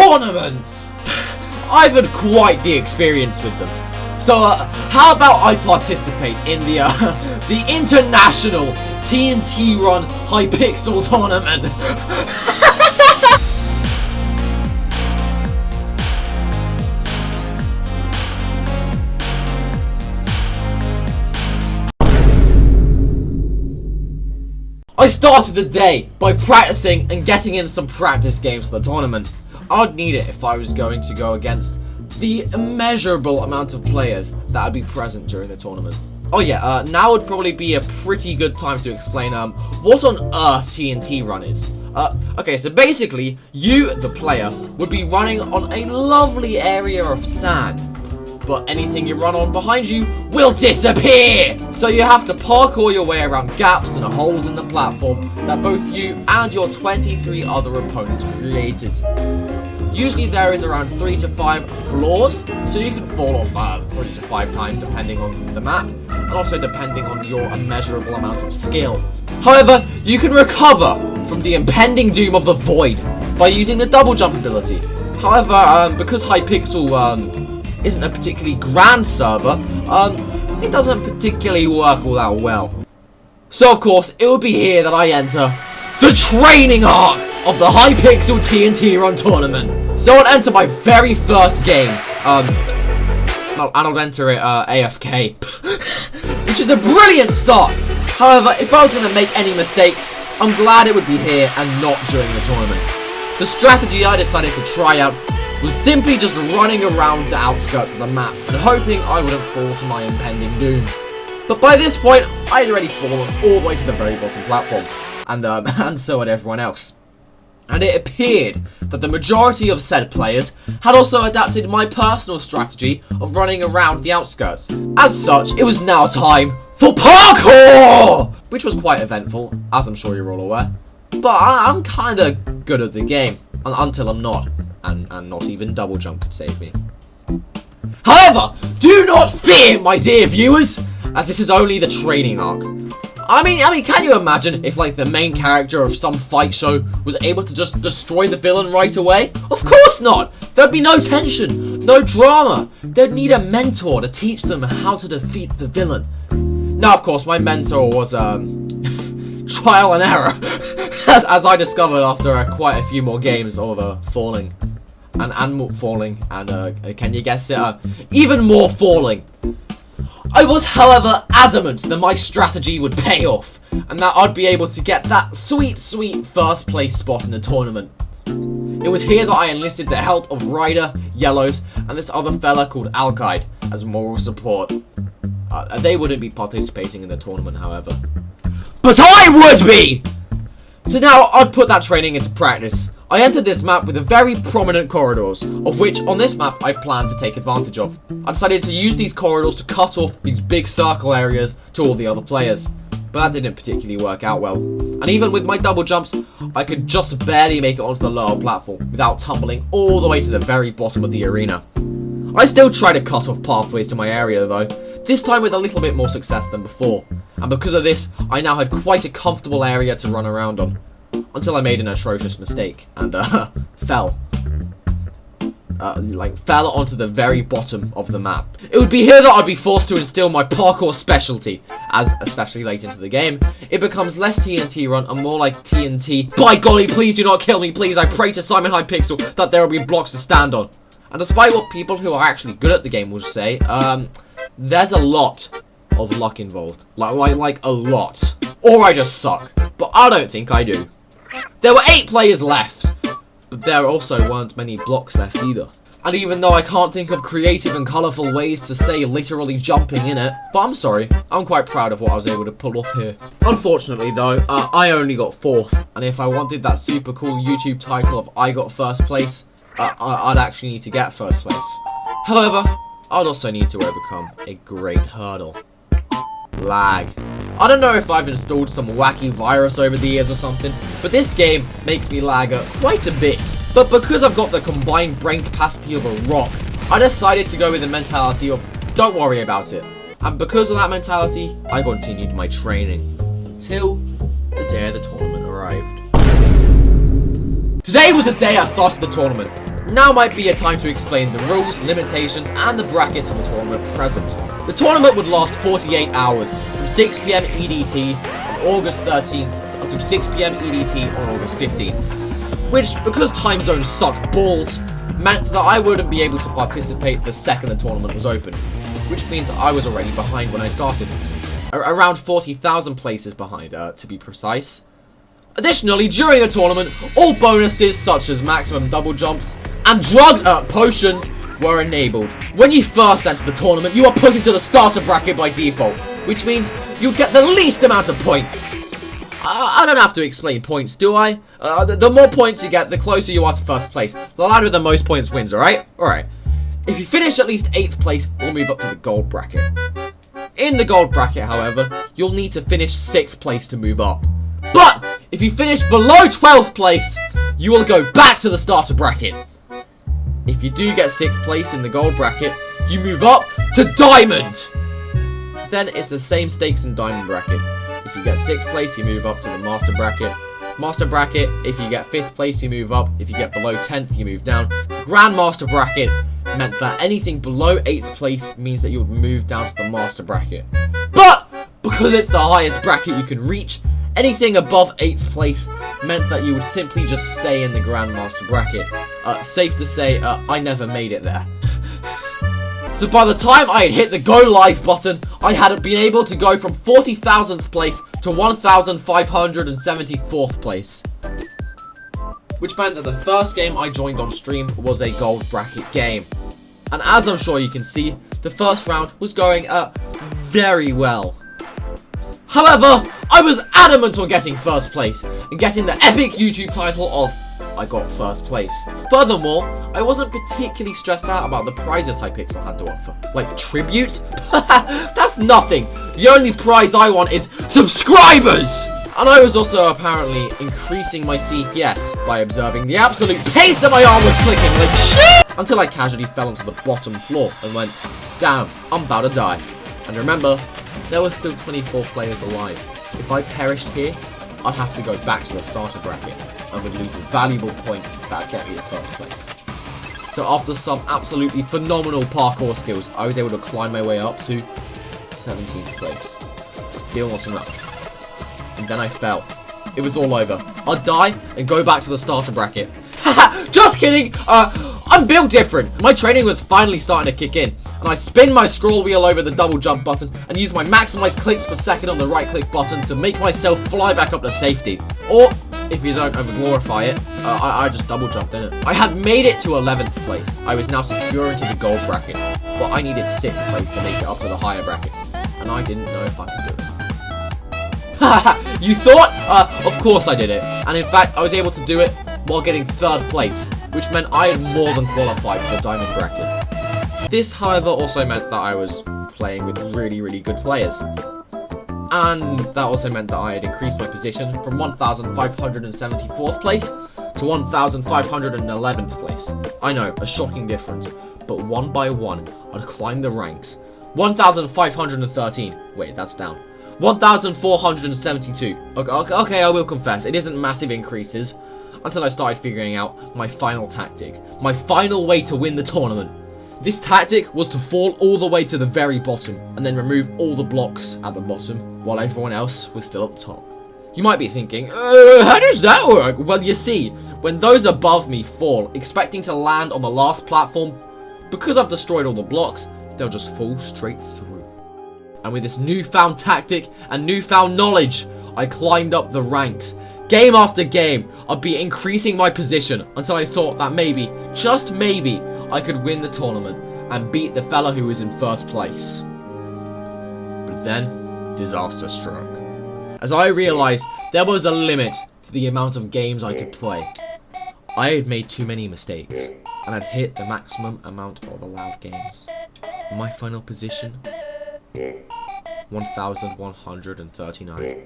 tournaments! I've had quite the experience with them. So, how about I participate in the International TNT Run Hypixel Tournament? I started the day by practicing and getting in some practice games for the tournament. I'd need it if I was going to go against the immeasurable amount of players that would be present during the tournament. Oh yeah, now would probably be a pretty good time to explain what on earth TNT Run is. Okay, so basically, you, the player, would be running on a lovely area of sand. But anything you run on behind you will disappear! So you have to parkour your way around gaps and holes in the platform that both you and your 23 other opponents created. Usually there is around 3 to 5 floors, so you can fall off 3 to 5 times depending on the map, and also depending on your immeasurable amount of skill. However, you can recover from the impending doom of the void by using the double jump ability. However, because Hypixel isn't a particularly grand server, it doesn't particularly work all that well. So of course, it would be here that I enter the training arc of the Hypixel TNT Run Tournament. So I'll enter my very first game, and I'll enter it AFK, which is a brilliant start. However, if I was going to make any mistakes, I'm glad it would be here and not during the tournament. The strategy I decided to try out was simply just running around the outskirts of the map and hoping I wouldn't fall to my impending doom. But by this point, I'd already fallen all the way to the very bottom platform, and so had everyone else. And it appeared that the majority of said players had also adapted my personal strategy of running around the outskirts. As such, it was now time for parkour! Which was quite eventful, as I'm sure you're all aware. But I'm kinda good at the game, until I'm not. And not even double jump could save me. However, do not fear, my dear viewers, as this is only the training arc. I mean, can you imagine if, like, the main character of some fight show was able to just destroy the villain right away? Of course not! There'd be no tension, no drama. They'd need a mentor to teach them how to defeat the villain. Now, of course, my mentor was, trial and error, as I discovered after quite a few more games of falling. And falling, and can you guess it? Even more falling. I was, however, adamant that my strategy would pay off, and that I'd be able to get that sweet, sweet first place spot in the tournament. It was here that I enlisted the help of Ryder, Yellows, and this other fella called Alkide as moral support. They wouldn't be participating in the tournament, however. But I would be! So now I'd put that training into practice. I entered this map with very prominent corridors, of which on this map I plan to take advantage of. I decided to use these corridors to cut off these big circle areas to all the other players, but that didn't particularly work out well. And even with my double jumps, I could just barely make it onto the lower platform without tumbling all the way to the very bottom of the arena. I still tried to cut off pathways to my area though, this time with a little bit more success than before, and because of this, I now had quite a comfortable area to run around on. Until I made an atrocious mistake and fell. Fell onto the very bottom of the map. It would be here that I'd be forced to instill my parkour specialty, as, especially late into the game, it becomes less TNT Run and more like TNT. By golly, please do not kill me, please. I pray to Simon Hypixel that there will be blocks to stand on. And despite what people who are actually good at the game will say, there's a lot of luck involved. Like a lot. Or I just suck. But I don't think I do. There were 8 players left, but there also weren't many blocks left either. And even though I can't think of creative and colourful ways to say literally jumping in it, but I'm sorry, I'm quite proud of what I was able to pull off here. Unfortunately though, I only got 4th, and if I wanted that super cool YouTube title of I got first place, I'd actually need to get first place. However, I'd also need to overcome a great hurdle. Lag. I don't know if I've installed some wacky virus over the years or something, but this game makes me lag quite a bit. But because I've got the combined brain capacity of a rock, I decided to go with the mentality of don't worry about it. And because of that mentality, I continued my training until the day of the tournament arrived. Today was the day I started the tournament. Now might be a time to explain the rules, limitations, and the brackets of the tournament present. The tournament would last 48 hours, from 6 PM EDT on August 13th up to 6 PM EDT on August 15th. Which, because time zones suck balls, meant that I wouldn't be able to participate the second the tournament was open. Which means I was already behind when I started. Around 40,000 places behind, to be precise. Additionally, during the tournament, all bonuses such as maximum double jumps and drugs, potions, were enabled. When you first enter the tournament, you are put into the starter bracket by default, which means you get the least amount of points. I don't have to explain points, do I? The more points you get, the closer you are to first place. The lad with the most points wins, alright? Alright. If you finish at least 8th place, we'll move up to the gold bracket. In the gold bracket, however, you'll need to finish 6th place to move up. But if you finish below 12th place, you will go back to the starter bracket. If you do get 6th place in the gold bracket, you move up to diamond. Then it's the same stakes in diamond bracket. If you get 6th place, you move up to the master bracket. Master bracket, if you get 5th place, you move up. If you get below 10th, you move down. Grandmaster bracket meant that anything below 8th place means that you would move down to the master bracket. But because it's the highest bracket you can reach, anything above 8th place meant that you would simply just stay in the Grandmaster bracket. Safe to say, I never made it there. So by the time I had hit the go live button, I had been able to go from 40,000th place to 1,574th place. Which meant that the first game I joined on stream was a gold bracket game. And as I'm sure you can see, the first round was going very well. However, I was adamant on getting first place and getting the epic YouTube title of I got first place. Furthermore, I wasn't particularly stressed out about the prizes Hypixel had to offer. Like tribute? That's nothing. The only prize I want is subscribers! And I was also apparently increasing my CPS by observing the absolute pace that my arm was clicking like shit! Until I casually fell onto the bottom floor and went, damn, I'm about to die. And remember, there were still 24 players alive. If I perished here, I'd have to go back to the starter bracket and would lose valuable points that would get me to first place. So after some absolutely phenomenal parkour skills, I was able to climb my way up to 17th place. Still not enough. And then I fell. It was all over. I'd die and go back to the starter bracket. Haha, just kidding! I'm built different. My training was finally starting to kick in, and I spin my scroll wheel over the double jump button and use my maximized clicks per second on the right click button to make myself fly back up to safety. Or, if you don't over-glorify it, I just double jumped in it. I had made it to 11th place. I was now secure into the gold bracket, but I needed 6th place to make it up to the higher brackets, and I didn't know if I could do it. You thought? Of course I did it. And in fact, I was able to do it while getting 3rd place, which meant I had more than qualified for the diamond bracket. This, however, also meant that I was playing with really, really good players. And that also meant that I had increased my position from 1,574th place to 1,511th place. I know, a shocking difference, but one by one, I'd climb the ranks. 1,513. Wait, that's down. 1,472. Okay, I will confess, it isn't massive increases, until I started figuring out my final tactic. My final way to win the tournament. This tactic was to fall all the way to the very bottom, and then remove all the blocks at the bottom, while everyone else was still up top. You might be thinking, how does that work? Well, you see, when those above me fall, expecting to land on the last platform, because I've destroyed all the blocks, they'll just fall straight through. And with this newfound tactic and newfound knowledge, I climbed up the ranks. Game after game, I'd be increasing my position until I thought that maybe, just maybe, I could win the tournament and beat the fella who was in first place. But then, disaster struck. As I realized there was a limit to the amount of games I could play. I had made too many mistakes, and had hit the maximum amount of allowed games. My final position? 1,139.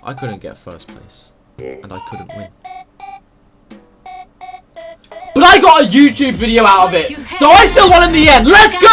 I couldn't get first place, and I couldn't win. But I got a YouTube video out of it, so I still won in the end. Let's go!